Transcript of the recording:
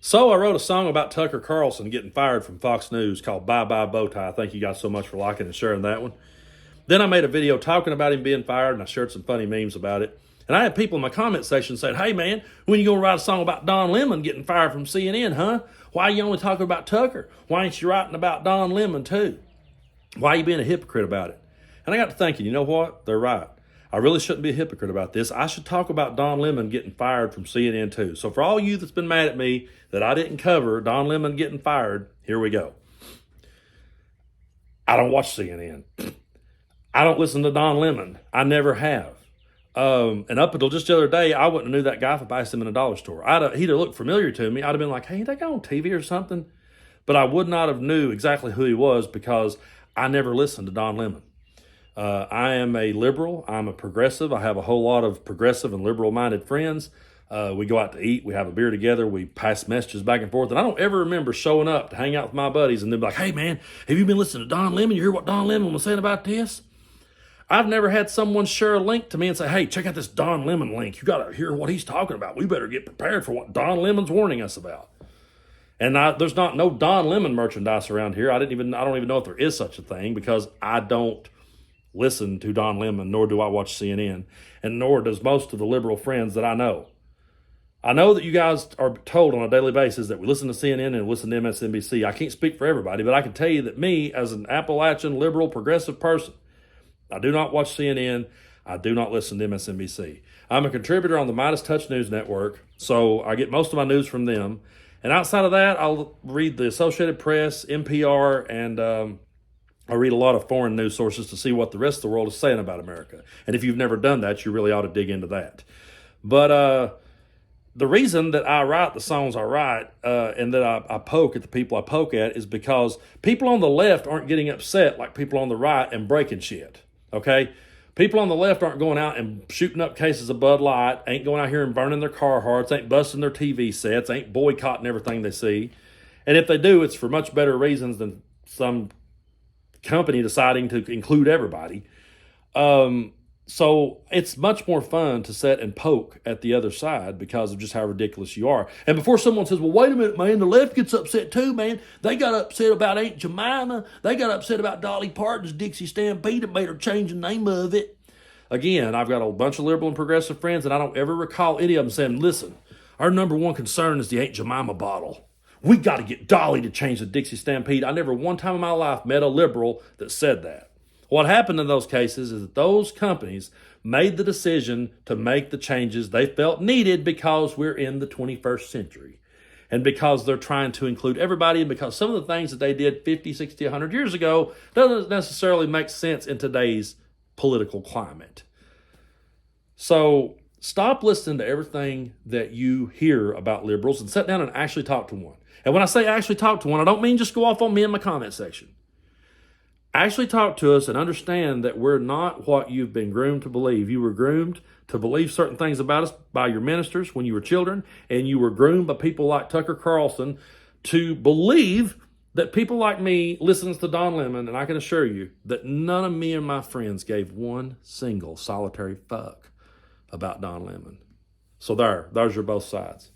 So I wrote a song about Tucker Carlson getting fired from Fox News called Bye Bye Bowtie. Thank you guys so much for liking and sharing that one. Then I made a video talking about him being fired, and I shared some funny memes about it. And I had people in my comment section saying, hey man, when you going to write a song about Don Lemon getting fired from CNN, huh? Why are you only talking about Tucker? Why ain't you writing about Don Lemon too? Why are you being a hypocrite about it? And I got to thinking, you know what? They're right. I really shouldn't be a hypocrite about this. I should talk about Don Lemon getting fired from CNN too. So for all you that's been mad at me that I didn't cover Don Lemon getting fired, here we go. I don't watch CNN. I don't listen to Don Lemon. I never have. And up until just the other day, I wouldn't have knew that guy if I asked him in a dollar store. He'd have looked familiar to me. I'd have been like, hey, that guy on TV or something? But I would not have knew exactly who he was because I never listened to Don Lemon. I am a liberal. I'm a progressive. I have a whole lot of progressive and liberal-minded friends. We go out to eat. We have a beer together. We pass messages back and forth. And I don't ever remember showing up to hang out with my buddies and they'd be like, hey, man, have you been listening to Don Lemon? You hear what Don Lemon was saying about this? I've never had someone share a link to me and say, hey, check out this Don Lemon link. You got to hear what he's talking about. We better get prepared for what Don Lemon's warning us about. And there's no Don Lemon merchandise around here. I don't even know if there is such a thing because I don't listen to Don Lemon, nor do I watch CNN, and nor does most of the liberal friends that I know. I know that you guys are told on a daily basis that we listen to CNN and listen to MSNBC. I can't speak for everybody, but I can tell you that me, as an Appalachian liberal progressive person, I do not watch CNN. I do not listen to MSNBC. I'm a contributor on the Midas Touch News Network, so I get most of my news from them. And outside of that, I'll read the Associated Press, NPR, and I read a lot of foreign news sources to see what the rest of the world is saying about America. And if you've never done that, you really ought to dig into that. But the reason that I write the songs I write and that I poke at the people I poke at is because people on the left aren't getting upset like people on the right and breaking shit, okay? People on the left aren't going out and shooting up cases of Bud Light, ain't going out here and burning their Carhartts, ain't busting their TV sets, ain't boycotting everything they see. And if they do, it's for much better reasons than some company deciding to include everybody. So it's much more fun to sit and poke at the other side because of just how ridiculous you are. And before someone says, well, wait a minute, man, the left gets upset too, man. They got upset about Aunt Jemima. They got upset about Dolly Parton's Dixie Stampede and made her change the name of it. Again, I've got a bunch of liberal and progressive friends, and I don't ever recall any of them saying, listen, our number one concern is the Aunt Jemima bottle. We got to get Dolly to change the Dixie Stampede. I never one time in my life met a liberal that said that. What happened in those cases is that those companies made the decision to make the changes they felt needed because we're in the 21st century and because they're trying to include everybody and because some of the things that they did 50, 60, 100 years ago doesn't necessarily make sense in today's political climate. So stop listening to everything that you hear about liberals and sit down and actually talk to one. And when I say actually talk to one, I don't mean just go off on me in my comment section. Actually talk to us and understand that we're not what you've been groomed to believe. You were groomed to believe certain things about us by your ministers when you were children, and you were groomed by people like Tucker Carlson to believe that people like me listens to Don Lemon, and I can assure you that none of me and my friends gave one single solitary fuck about Don Lemon. So there's your both sides.